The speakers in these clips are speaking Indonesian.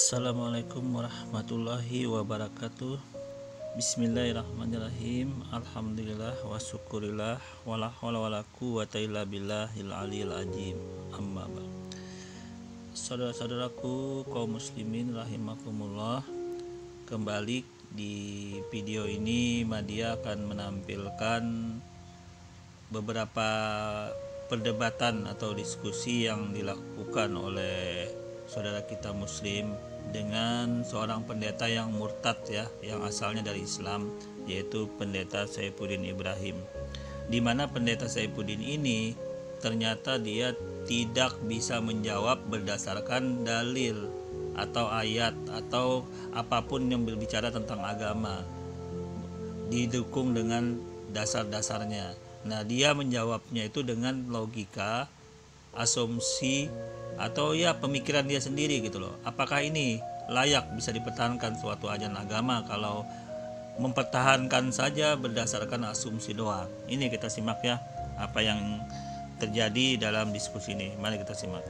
Assalamualaikum warahmatullahi wabarakatuh. Bismillahirrahmanirrahim. Alhamdulillah wa syukurillah wala haula wala quwwata illa billahil aliyil azim. Amma ba'd. Saudara-saudaraku kaum muslimin rahimakumullah, kembali di video ini Madia akan menampilkan beberapa perdebatan atau diskusi yang dilakukan oleh saudara kita muslim dengan seorang pendeta yang murtad ya, yang asalnya dari Islam, yaitu pendeta Saifuddin Ibrahim. Di mana pendeta Saifuddin ini ternyata dia tidak bisa menjawab berdasarkan dalil atau ayat atau apapun yang berbicara tentang agama, didukung dengan dasar-dasarnya. Nah, dia menjawabnya itu dengan logika, asumsi, atau ya pemikiran dia sendiri gitu loh. Apakah ini layak bisa dipertahankan suatu ajaran agama kalau mempertahankan saja berdasarkan asumsi doang? Ini kita simak ya apa yang terjadi dalam diskusi ini. Mari kita simak.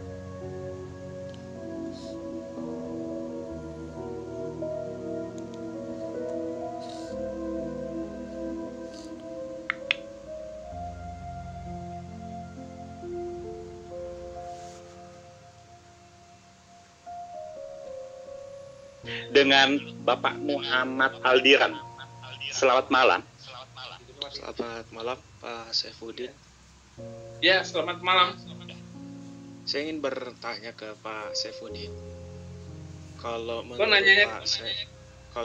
Dengan Bapak Muhammad Aldiran. Selamat malam. Selamat malam Pak Saifuddin. Ya, selamat malam. Saya ingin bertanya ke Pak Saifuddin. Kalau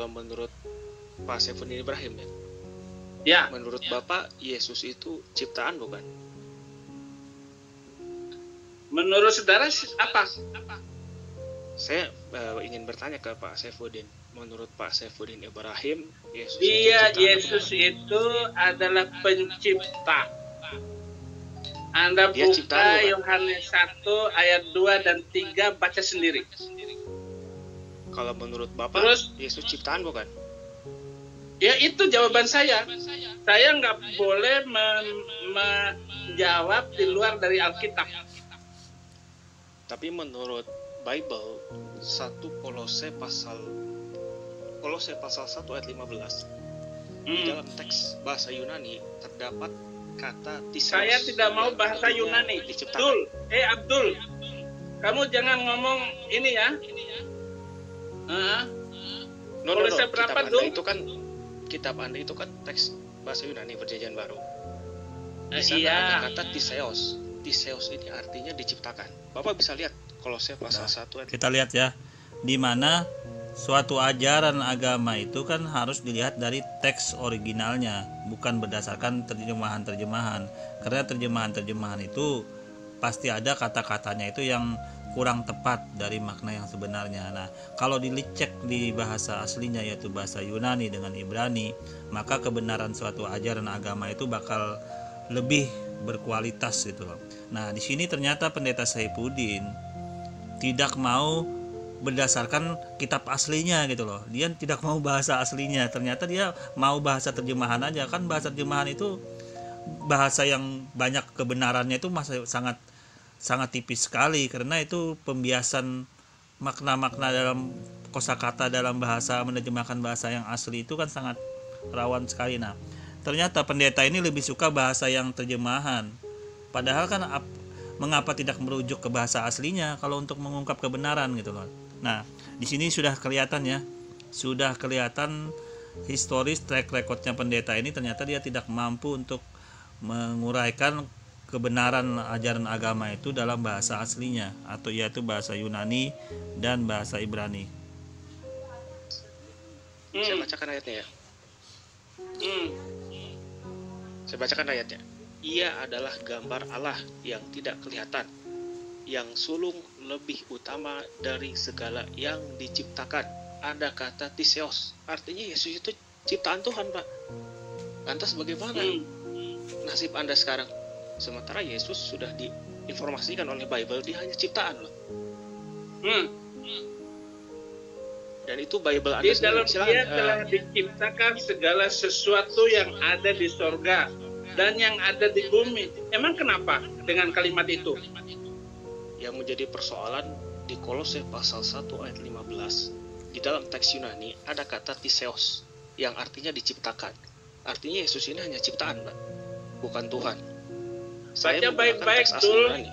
menurut Pak Saifuddin Ibrahim ya. Ya. Menurut Bapak Yesus itu ciptaan bukan? Menurut saudara apa? Saya ingin bertanya ke Pak Saifuddin. Menurut Pak Saifuddin Ibrahim, Yesus Yesus itu adalah pencipta. Anda buka Yohanes 1 ayat 2 dan 3, baca sendiri. Kalau menurut Bapak, Yesus ciptaan bukan? Ya, itu jawaban saya. Saya nggak boleh menjawab di luar dari Alkitab. Tapi menurut Bible 1 Kolose pasal 1 ayat 15 di dalam teks bahasa Yunani terdapat kata tisos. Saya tidak mau bahasa Yunani. Abdul, kamu jangan ngomong ini ya. Kolose berapa tuh? Kitab Anda itu kan teks bahasa Yunani Perjanjian Baru. Di sana ada kata tiseos. Tiseos ini artinya diciptakan. Bapak bisa lihat Kolose pasal 1 ayat. Kita lihat ya, di mana suatu ajaran agama itu kan harus dilihat dari teks originalnya, bukan berdasarkan terjemahan-terjemahan. Karena terjemahan-terjemahan itu pasti ada kata-katanya itu yang kurang tepat dari makna yang sebenarnya. Nah, kalau dicek di bahasa aslinya yaitu bahasa Yunani dengan Ibrani, maka kebenaran suatu ajaran agama itu bakal lebih berkualitas gitu loh. Nah, di sini ternyata pendeta Saifuddin tidak mau berdasarkan kitab aslinya gitu loh. Dia tidak mau bahasa aslinya. Ternyata dia mau bahasa terjemahan aja. Kan bahasa terjemahan itu bahasa yang banyak kebenarannya itu masih sangat tipis sekali, karena itu pembiasan makna-makna dalam kosakata dalam bahasa, menerjemahkan bahasa yang asli itu kan sangat rawan sekali. Nah, ternyata pendeta ini lebih suka bahasa yang terjemahan. Padahal kan mengapa tidak merujuk ke bahasa aslinya kalau untuk mengungkap kebenaran gitu loh. Nah, di sini sudah kelihatan ya. Sudah kelihatan historis track recordnya pendeta ini, ternyata dia tidak mampu untuk menguraikan kebenaran ajaran agama itu dalam bahasa aslinya, atau yaitu bahasa Yunani dan bahasa Ibrani. Saya bacakan ayatnya ya. Saya bacakan ayatnya. Ia adalah gambar Allah yang tidak kelihatan, yang sulung lebih utama dari segala yang diciptakan. Ada kata tiseos, artinya Yesus itu ciptaan Tuhan, Pak. Lantas bagaimana nasib Anda sekarang? Sementara Yesus sudah diinformasikan oleh Bible, dia hanya ciptaan loh. Dan itu Bible Anda di dalam sendiri. Dia telah diciptakan segala sesuatu yang ada di sorga dan yang ada di bumi. Emang kenapa dengan kalimat itu? Yang menjadi persoalan di Kolose pasal 1 ayat 15, di dalam teks Yunani ada kata Theos yang artinya diciptakan. Artinya Yesus ini hanya ciptaan, Pak, bukan Tuhan. Saya Baca menggunakan baik-baik, teks asli Dul. Yunani.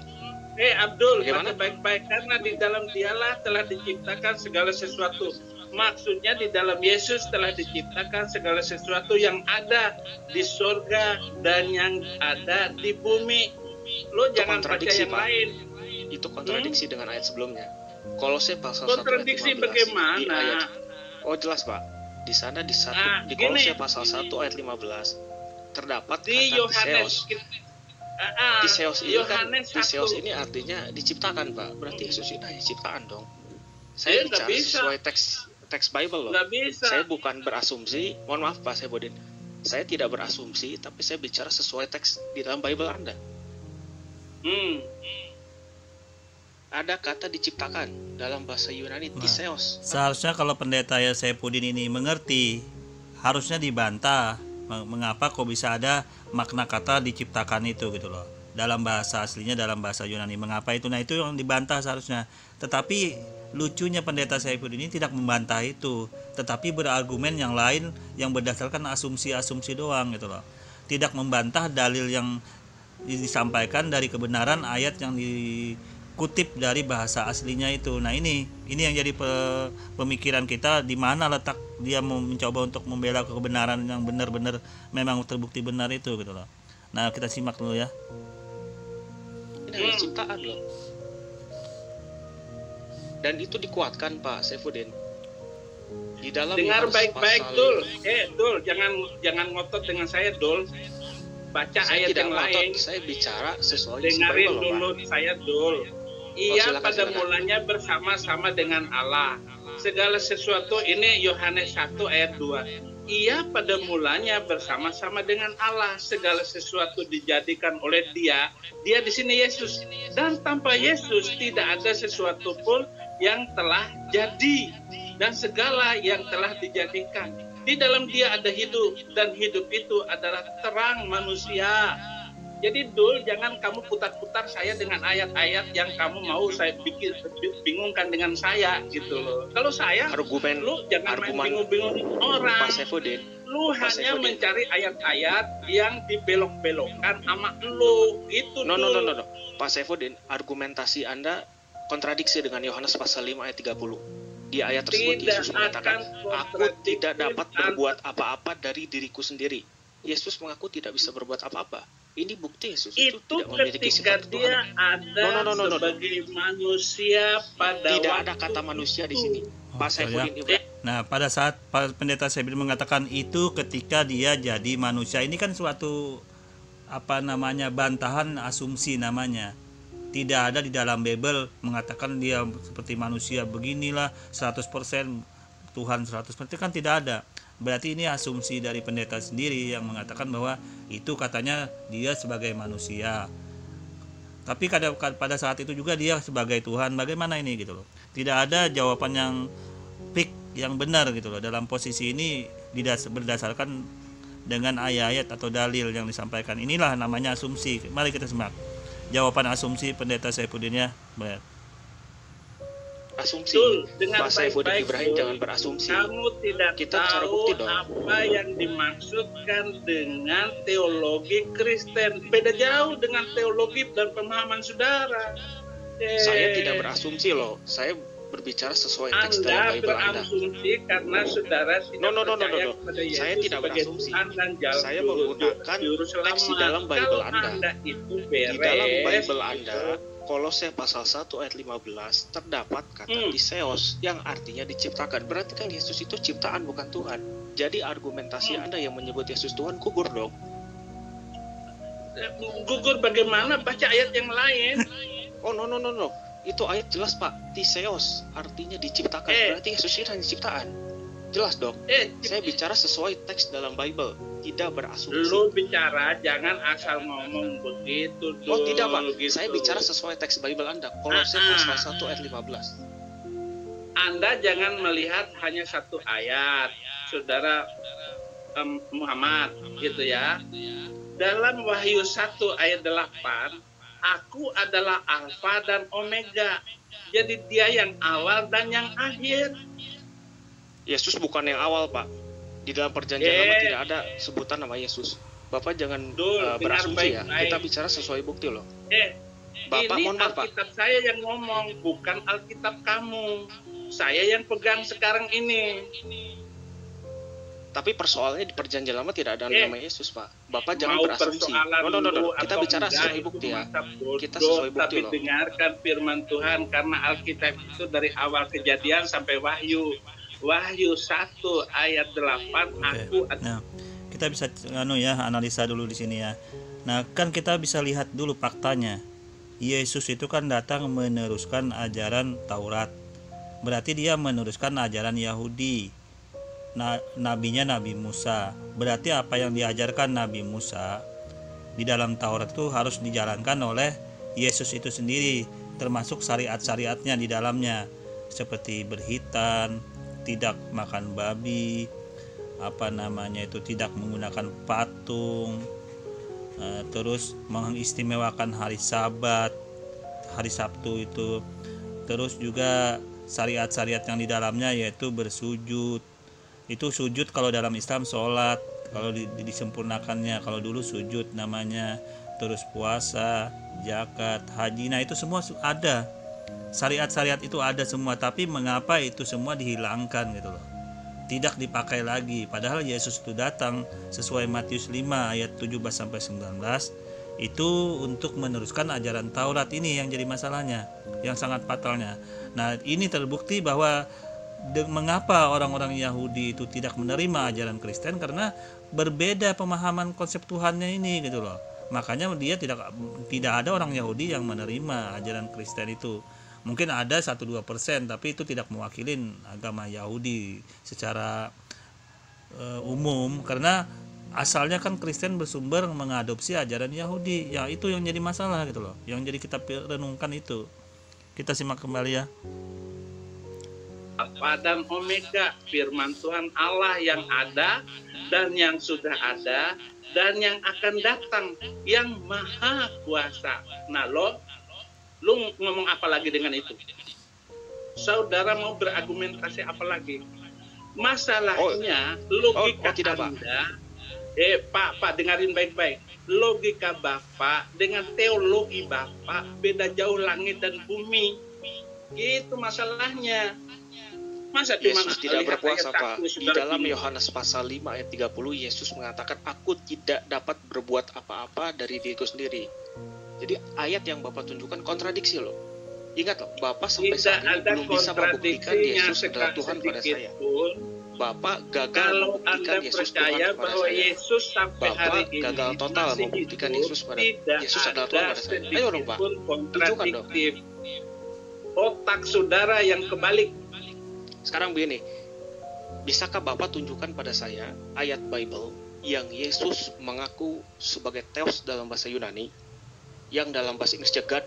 Abdul, Bagaimana? baca baik-baik, karena di dalam dialah telah diciptakan segala sesuatu. Maksudnya di dalam Yesus telah diciptakan segala sesuatu yang ada di surga dan yang ada di bumi. Lo Itu jangan baca kontradiksi, yang Pak. lain. Itu kontradiksi dengan ayat sebelumnya. Kolose pasal 1 ayat 15. Kontradiksi Di bagaimana? ayat, oh jelas, Pak. Di sana di Nah, di gini. Kolose pasal 1 ayat 15 terdapat Di kata Yohanes Theos ini kan, Yohanes Theos 1. ini artinya diciptakan, Pak. Berarti Yesus ini hanya ciptaan dong. Saya Nggak bicara bisa. sesuai teks Bible loh. Nggak bisa. Saya bukan berasumsi. Mohon maaf Pak Sebodin. Saya tidak berasumsi, tapi saya bicara sesuai teks di dalam Bible Anda. Ada kata diciptakan dalam bahasa Yunani Theos. Seharusnya kalau pendeta ya Saipudin ini mengerti, harusnya dibantah mengapa kok bisa ada makna kata diciptakan itu gitu loh. Dalam bahasa aslinya, dalam bahasa Yunani, mengapa itu? Nah, itu yang dibantah seharusnya. Tetapi lucunya pendeta Saipudin ini tidak membantah itu, tetapi berargumen yang lain yang berdasarkan asumsi-asumsi doang gitu loh. Tidak membantah dalil yang disampaikan dari kebenaran ayat yang dikutip dari bahasa aslinya itu. Nah, ini yang jadi pemikiran kita, di mana letak dia mau mencoba untuk membela kebenaran yang benar-benar memang terbukti benar itu gitu loh. Nah, kita simak dulu ya. Ini hanya ciptaan loh. Dan itu dikuatkan Pak Saifuddin. Di dalam Dengar Yohanes baik-baik, pasal- Dul. Dul, jangan ngotot dengan saya, Dul. Baca Saya ayat tidak yang ngotot, lain. saya bicara sesuai isi Dengarin Bible loh, dulu Pak. saya, Dul. Ia silakan, pada silakan. mulanya bersama-sama dengan Allah. Segala sesuatu ini Yohanes 1 ayat 2. Ia pada mulanya bersama-sama dengan Allah. Segala sesuatu dijadikan oleh Dia. Dia di sini Yesus. Dan tanpa Yesus tidak ada sesuatu pun yang telah jadi. Dan segala yang telah dijadikan. Di dalam Dia ada hidup, dan hidup itu adalah terang manusia. Jadi Dul, jangan kamu putar-putar saya dengan ayat-ayat yang kamu mau saya bingungkan dengan saya gitu loh. Kalau saya, Argumen- lu jangan main argumen- bingung-bingung orang. Pak Saifuddin, Lu Pak hanya Saifuddin. mencari ayat-ayat yang dibelok-belokkan sama lu. Itu No. Dul. Pak Saifuddin, argumentasi Anda kontradiksi dengan Yohanes pasal 5 ayat 30. Di ayat tersebut Tidak Yesus mengatakan, akan aku tidak dapat kontradiksi berbuat apa-apa dari diriku sendiri. Yesus mengaku tidak bisa berbuat apa-apa. Ini bukti Yesus itu Itu tidak memiliki ketika sifat dia Tuhan. ada No. sebagai manusia pada Tidak waktu ada kata manusia di sini. Oh, Pak Saifuddin ya. Ibrahim. Nah, pada saat pendeta Saipudin mengatakan itu ketika dia jadi manusia, ini kan suatu bantahan asumsi namanya. Tidak ada di dalam Bible mengatakan dia seperti manusia beginilah 100% Tuhan 100%, kan tidak ada. Berarti ini asumsi dari pendeta sendiri yang mengatakan bahwa itu katanya dia sebagai manusia. Tapi pada saat itu juga dia sebagai Tuhan. Bagaimana ini gitu loh. Tidak ada jawaban yang fix, yang benar gitu loh. Dalam posisi ini berdasarkan dengan ayat-ayat atau dalil yang disampaikan. Inilah namanya asumsi. Mari kita simak jawaban asumsi pendeta Saifuddin ya. Asumsi. Dul, dengar Pak Saifuddin baik-baik, Ibrahim Dul. jangan berasumsi. Kamu tidak Kita bicara tahu bukti dong. apa yang dimaksudkan dengan teologi Kristen. Beda jauh dengan teologi dan pemahaman saudara. Saya tidak berasumsi loh. Saya berbicara sesuai teks dalam Anda Bible Anda. berasumsi karena saudara tidak No. percaya kepada Yesus Saya tidak sebagai berasumsi. Tuhan dan jalan Saya menggunakan juru teks di selamat. dalam Bible Kalau Anda. itu Di beres, dalam Bible Anda, Kolose pasal 1 ayat 15 terdapat kata Theos yang artinya diciptakan. Berarti kan Yesus itu ciptaan bukan Tuhan. Jadi argumentasi Anda yang menyebut Yesus Tuhan gugur dong. gugur bagaimana? Baca ayat yang lain. Oh no. Itu ayat jelas Pak. Theos artinya diciptakan. Berarti Yesus itu hanya ciptaan. Jelas dong. Saya bicara sesuai teks dalam Bible, tidak berasumsi. Lu bicara jangan asal ngomong begitu tuh. Oh tidak Pak, gitu. saya bicara sesuai teks Bible Anda. Kolose pasal 1 ayat 15. Anda jangan melihat hanya satu ayat, saudara Muhammad, gitu ya. Dalam Wahyu 1 ayat 8 Aku adalah Alfa dan Omega. Jadi dia yang awal dan yang akhir. Yesus bukan yang awal, Pak. Di dalam perjanjian lama tidak ada sebutan nama Yesus. Bapak jangan berasumsi ya. Kita bicara sesuai bukti loh. Bapak, ini mohon maaf, Pak. Alkitab saya yang ngomong, bukan Alkitab kamu. Saya yang pegang sekarang ini. Tapi persoalannya di perjanjian lama tidak ada nama Yesus, Pak. Bapak jangan Mau berasumsi. persoalan No. lu Kita atau bicara enggak, sesuai itu bukti ya. masa bodoh, Kita sesuai bukti tapi loh. dengarkan firman Tuhan, karena Alkitab itu dari awal Kejadian sampai Wahyu. Wahyu 1 ayat 8. Aku Nah, kita bisa analisa dulu di sini ya. Nah, kan kita bisa lihat dulu faktanya. Yesus itu kan datang meneruskan ajaran Taurat. Berarti dia meneruskan ajaran Yahudi. Nabinya Nabi Musa. Berarti apa yang diajarkan Nabi Musa di dalam Taurat itu harus dijalankan oleh Yesus itu sendiri, termasuk syariat-syariatnya di dalamnya, seperti berhitan, tidak makan babi, tidak menggunakan patung, terus mengistimewakan hari Sabat, hari Sabtu itu, terus juga syariat-syariat yang di dalamnya yaitu bersujud. Itu sujud kalau dalam Islam sholat, kalau disempurnakannya, kalau dulu sujud namanya, terus puasa, zakat, haji. Nah itu semua ada, syariat-syariat itu ada semua. Tapi mengapa itu semua dihilangkan gitu loh, tidak dipakai lagi? Padahal Yesus itu datang sesuai Matius 5 ayat 17-19 itu untuk meneruskan ajaran Taurat. Ini yang jadi masalahnya, yang sangat fatalnya. Nah ini terbukti bahwa mengapa orang-orang Yahudi itu tidak menerima ajaran Kristen, karena berbeda pemahaman konsep Tuhannya ini gitu loh. Makanya dia tidak ada orang Yahudi yang menerima ajaran Kristen itu. Mungkin ada 1-2%, tapi itu tidak mewakili agama Yahudi secara umum, karena asalnya kan Kristen bersumber mengadopsi ajaran Yahudi. Ya itu yang jadi masalah gitu loh, yang jadi kita renungkan itu. Kita simak kembali ya. Alfa dan Omega, firman Tuhan Allah yang ada dan yang sudah ada dan yang akan datang, yang maha kuasa. Nah lu ngomong apa lagi dengan itu? Saudara mau berargumentasi apa lagi? Masalahnya logika tidak, Anda, Pak dengarin baik-baik. Logika Bapak dengan teologi Bapak beda jauh langit dan bumi. Gitu masalahnya. Masa Yesus tidak berkuasa, Pak. Di dalam Yohanes pasal 5 ayat 30 Yesus mengatakan, aku tidak dapat berbuat apa-apa dari diriku sendiri. Jadi ayat yang Bapak tunjukkan kontradiksi loh. Ingat loh, Bapak sampai saat ini belum bisa membuktikan Yesus adalah Tuhan pada saya. Bapak gagal membuktikan Yesus Tuhan kepada saya. Bapak gagal total membuktikan Yesus adalah Tuhan pada saya. Ayo dong Pak, tunjukkan dong. Otak saudara yang kebalik. Sekarang begini, bisakah Bapak tunjukkan pada saya ayat Bible yang Yesus mengaku sebagai Theos dalam bahasa Yunani, yang dalam bahasa Inggris God,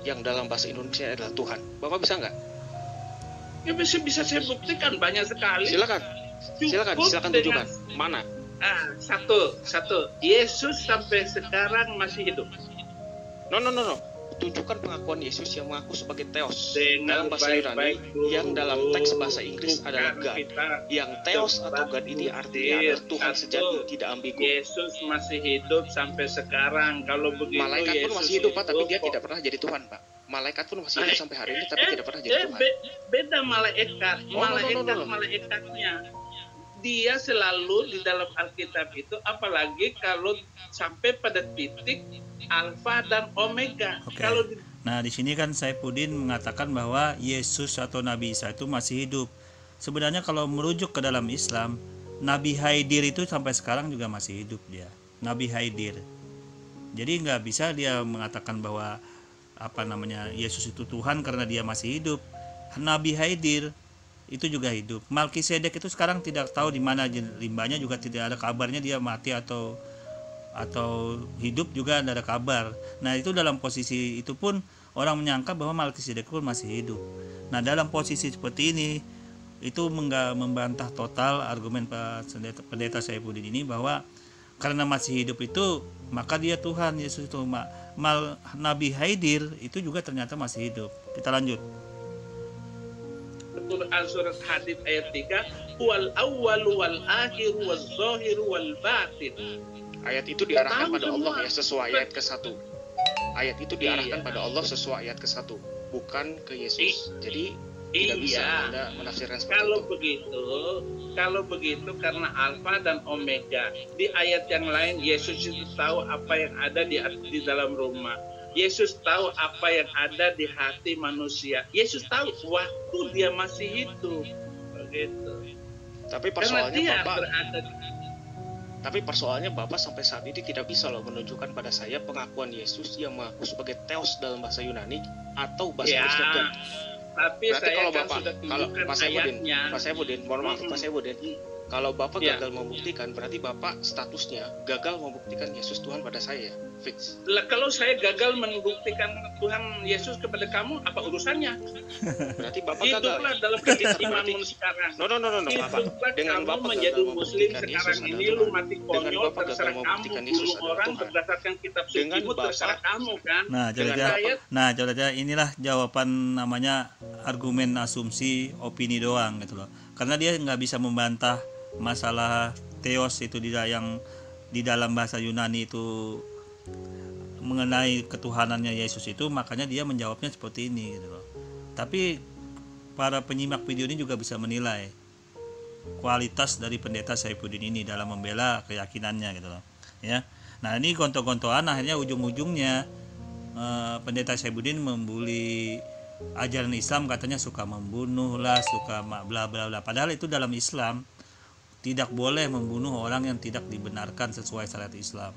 yang dalam bahasa Indonesia adalah Tuhan? Bapak bisa nggak? Ya bisa saya buktikan banyak sekali. Silakan tunjukkan. Mana? Satu. Yesus sampai sekarang masih hidup. No. Tunjukkan pengakuan Yesus yang mengaku sebagai Theos dalam bahasa Yunani, yang dalam teks bahasa Inggris adalah God. Yang Theos atau God ini artinya adalah Tuhan sejati, tidak ambigu. Yesus masih hidup sampai sekarang. Kalau begitu malaikat pun Yesus masih hidup, Pak, tapi dia tidak pernah jadi Tuhan, Pak. Malaikat pun masih hidup sampai hari ini, tapi tidak pernah jadi Tuhan. Beda malaikat. Malaikatnya dia selalu di dalam Alkitab itu, apalagi kalau sampai pada titik Alfa dan Omega. Oke. Nah, di sini kan Saifuddin mengatakan bahwa Yesus atau Nabi Isa itu masih hidup. Sebenarnya kalau merujuk ke dalam Islam, Nabi Haidir itu sampai sekarang juga masih hidup dia. Nabi Haidir. Jadi nggak bisa dia mengatakan bahwa Yesus itu Tuhan karena dia masih hidup. Nabi Haidir itu juga hidup. Melkisedek itu sekarang tidak tahu di mana limbahnya, juga tidak ada kabarnya dia mati atau hidup juga tidak ada kabar. Nah itu dalam posisi itu pun orang menyangka bahwa Melkisedek pun masih hidup. Nah dalam posisi seperti ini itu membantah total argumen Pendeta Saifuddin ini bahwa karena masih hidup itu maka dia Tuhan. Yesus itu Nabi Haidir itu juga ternyata masih hidup. Kita lanjut. Quran surat Hadid ayat 3, wal awwal wal akhir wal zahir wal batin. Ayat itu diarahkan pada Allah ya, sesuai ayat ke-1. Ayat itu diarahkan pada Allah sesuai ayat ke-1, bukan ke Yesus. Jadi tidak bisa Anda menafsirkan seperti itu. Kalau begitu karena alfa dan omega. Di ayat yang lain Yesus itu tahu apa yang ada di dalam rumah. Yesus tahu apa yang ada di hati manusia. Yesus tahu waktu dia masih hidup. Begitu. Tapi persoalannya Bapak sampai saat ini tidak bisa loh menunjukkan pada saya pengakuan Yesus yang mengaku sebagai Theos dalam bahasa Yunani atau bahasa Kristen. Tapi berarti saya kalau kan Bapak, sudah kalau ayatnya. Pak Saifudin, mohon maaf Pak Saifudin, kalau Bapak gagal membuktikan, berarti Bapak statusnya gagal membuktikan Yesus Tuhan pada saya, fix. Lah kalau saya gagal membuktikan Tuhan Yesus kepada kamu, apa urusannya? Berarti Bapak gagal. Hiduplah dalam keimanan sekarang. No, Bapak. Dengan kamu Bapak menjadi gagal muslim membuktikan sekarang Yesus ini adalah lu Tuhan. mati Dengan konyol, Bapak gagal terserah kamu membuktikan Yesus bunuh adalah orang Tuhan. berdasarkan kitab Dengan sucimu, terserah kamu kan. Nah, coba aja inilah jawaban namanya argumen asumsi opini doang gitu loh. Karena dia nggak bisa membantah masalah Theos itu yang di dalam bahasa Yunani itu mengenai ketuhanannya Yesus itu, makanya dia menjawabnya seperti ini gitu loh. Tapi para penyimak video ini juga bisa menilai kualitas dari pendeta Saifuddin ini dalam membela keyakinannya gitu loh ya. Nah, ini gontok-gontokan akhirnya ujung-ujungnya pendeta Saifuddin membuli ajaran Islam, katanya suka membunuh lah, suka bla bla bla. Padahal itu dalam Islam tidak boleh membunuh orang yang tidak dibenarkan sesuai syariat Islam.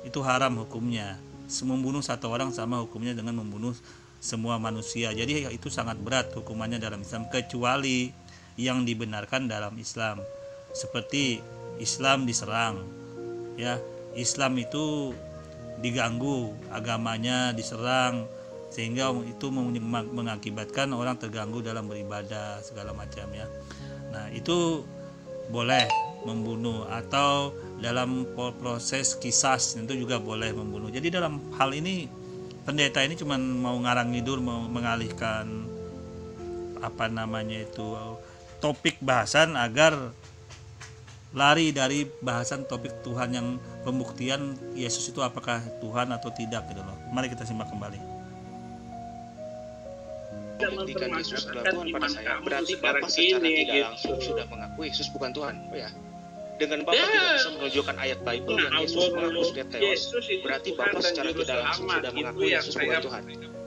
Itu haram hukumnya. Membunuh satu orang sama hukumnya dengan membunuh semua manusia. Jadi itu sangat berat hukumannya dalam Islam, kecuali yang dibenarkan dalam Islam. Seperti Islam diserang, ya, Islam itu diganggu, agamanya diserang, sehingga itu mengakibatkan orang terganggu dalam beribadah segala macam ya. Nah, itu boleh membunuh, atau dalam proses kisas itu juga boleh membunuh. Jadi dalam hal ini pendeta ini cuma mau ngarang ngidur, mau mengalihkan topik bahasan agar lari dari bahasan topik Tuhan yang pembuktian Yesus itu apakah Tuhan atau tidak gitu loh. Mari kita simak kembali. Membuktikan Yesus adalah Tuhan pada saya, berarti Bapak secara tidak langsung sudah mengakui Yesus bukan Tuhan, ya. Dengan Bapak tidak bisa menunjukkan ayat Bible yang Yesus mengaku sebagai Theos, berarti Bapak secara tidak langsung sudah mengakui Yesus bukan Tuhan.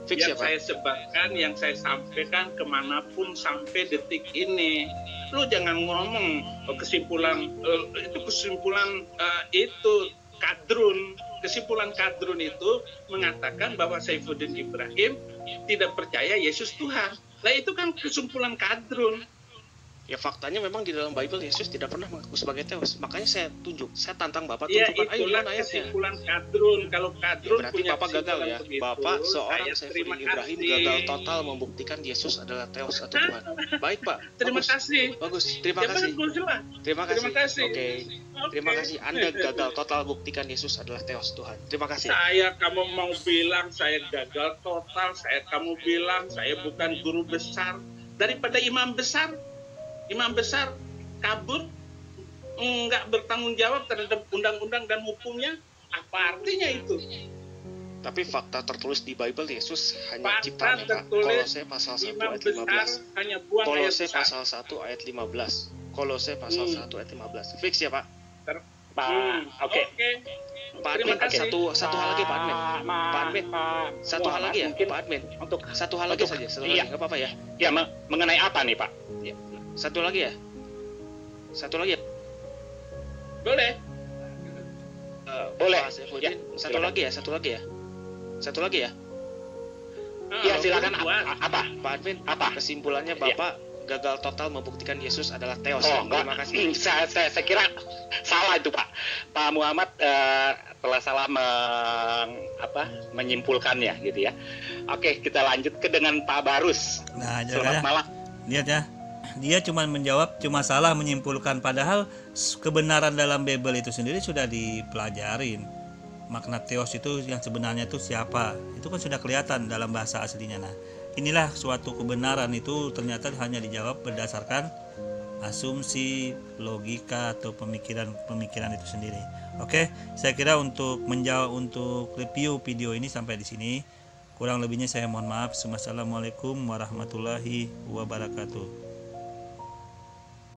Fix ya, Pak? Saya sebarkan, yang saya sampaikan kemanapun sampai detik ini. Lu jangan ngomong kesimpulan itu kadrun. Kesimpulan kadrun itu mengatakan bahwa Saifuddin Ibrahim tidak percaya Yesus Tuhan. Lah itu kan kesimpulan kadrun. Ya faktanya memang di dalam Bible Yesus tidak pernah mengaku sebagai Theos. Makanya saya tantang Bapak tunjukkan, ayo gimana ayatnya. Kesimpulan kadrun. Kalau kadrun berarti punya Bapak gagal ya. begitu, Bapak seorang Saifuddin Ibrahim gagal total membuktikan Yesus adalah Theos atau Tuhan. Baik Pak. Terima kasih. Bagus. Terima kasih. Terima kasih. Oke. Terima kasih. Anda gagal total buktikan Yesus adalah Theos Tuhan. Terima kasih. Kamu mau bilang saya gagal total, kamu bilang saya bukan guru besar. Daripada imam besar kabur, nggak bertanggung jawab terhadap undang-undang dan hukumnya, apa artinya itu? Tapi fakta tertulis di Bible Yesus hanya ciptaan, Pak. Kolose pasal 1 ayat 15. Kolose pasal 1 ayat 15. Kolose pasal 1 ayat 15. Fix ya, Pak? Oke. Pak Admin, satu hal lagi Pak Admin. Pak Admin, satu hal lagi ya Pak Admin. Untuk satu hal lagi saja, nggak apa-apa ya? Ya, mengenai apa nih Pak? Ya. Satu lagi ya. Boleh. Boleh. Ya, satu lagi ya. Ya, silakan. Apa? Pak Admin, apa? Kesimpulannya Bapak gagal total membuktikan Yesus adalah Theos. Terima kasih. Saya kira salah itu Pak. Pak Muhammad telah salah menyimpulkannya gitu ya. Oke, kita lanjut dengan Pak Barus. Nah, selamat malam. Lihat ya. Dia cuma salah menyimpulkan, padahal kebenaran dalam Bible itu sendiri sudah dipelajarin. makna theos itu yang sebenarnya itu siapa, itu kan sudah kelihatan dalam bahasa aslinya. Nah, inilah suatu kebenaran itu ternyata hanya dijawab berdasarkan asumsi, logika atau pemikiran itu sendiri. Oke, saya kira untuk review video ini sampai di sini. Kurang lebihnya saya mohon maaf. Wassalamualaikum warahmatullahi wabarakatuh.